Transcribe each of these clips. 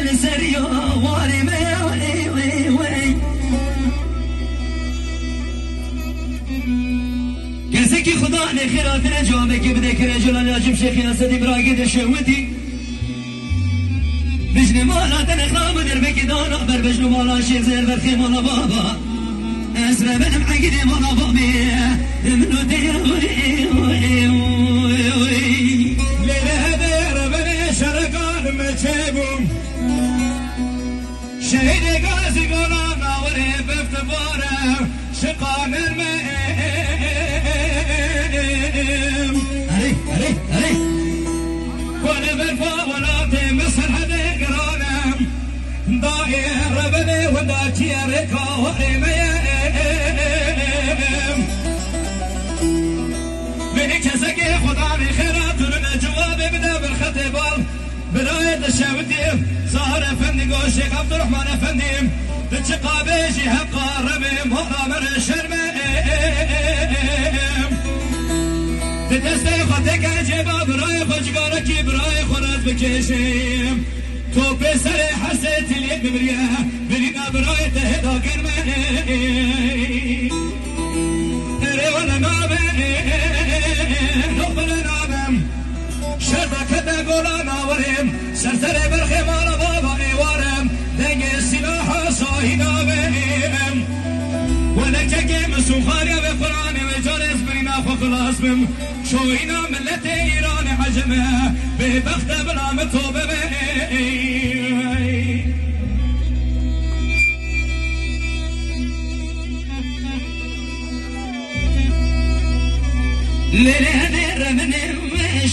لسريا واري ما وي كسكي خدا لخيرات نجوامك بدك رجل لاجب شيخ اسدي براقد شهوتي بجن مالا تنخام دربك دانا بر بجن مالا شيخ زير برخي مالا بابا اسمع بنم عقدي مالا بابي منو دير ليلة دير بني شرقان مجيبهم شهيد قاسي قولا ناوري بفتباره شقان المئيم علي ولا برفا ولا تمسر حدي قرانم داير بني ودا تيركا وإيميم بني كسكي خداني خيرات ولنا جوابي بدا بالختبال برايد الشاوتي صار افندي قول شيخ عبد الرحمن افندي تتشقى بيجي هبقى ربي مهرة من الشرميم تتستي خطيك عجيبا براي خجقاركي براي خرز بكيشيم تو بسري حسيت اليد ببريا برينا براي تهدا كرمي ريوانا نامي نقبل نامم شرطة كدا قولا ناوريم سرسري برخي مالا بابا ايوارم دنگي السلاح صاهي ناميم ولكي مسوخاريا بقراني وجالس برينا فخلاص بم شوينا ملتي ايران عجمه ببخت بلا متوبه ليلة دير من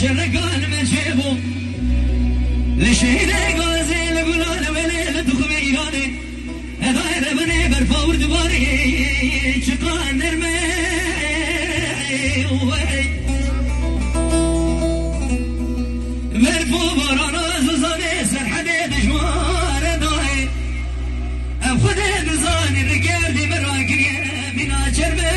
شرقان مجيبو لشينا قازي لقلان وليلة دخم ايراني هداير بني برفاور دواري شقان نرمي مرفو برانا زوزاني سرحدي دجوار داي افخدي نزاني رقاردي مراكريا بنا شربي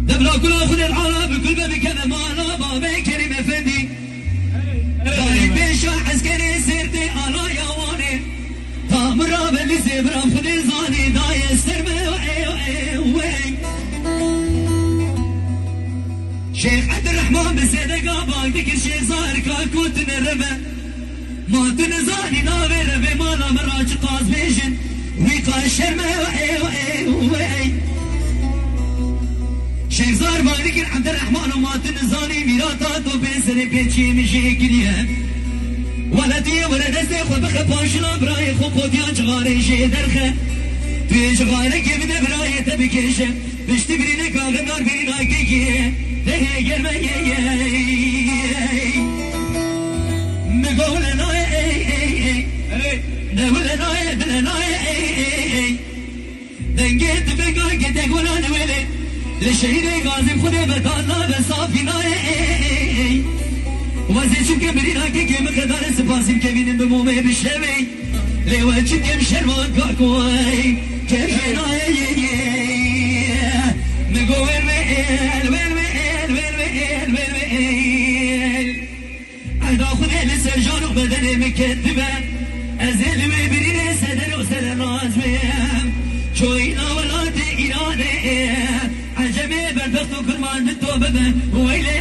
دبلا كل اخذ العالم بكل باب كذا مالا بابي كريم افندي داري بيشا عسكري سيرتي انا يا واني تامرا بلي زبرا خدي زاني داي استرمي شيخ عبد الرحمن بسيدقا باقدك الشيخ زار كاكوت نرمى ما تنزاني ناوي ربي مالا مراج قاس بيجن ويقا الشرمى شيخ زار باقدك عبد الرحمن وما تنزاني ميراتاتو بيسري بيتشي مشي كليه ولدي ولدستي خو بخباشنا براي خو قوديا جغاري شي درخه توی جغاره که بده برای تبکشه بشتی برینه کاغمار برینه که ده گرمه مگول نای نقول نای بل نای دنگت بگاه که دگولان ولی لشهید غازم خود بطالا بصافی نای وزي شو كبرينا كي مقدار سباسم كبين بمومي بالشمي ليوان شو كم شرمان كاكوي كم شناي نقول وين عدا خذي لسرجان وبدني مكتبه ازل وبريني سدر وسدر لازمه شوينا ولاد ايراني عجبي بالبخت وكل ما نتوبه ويلي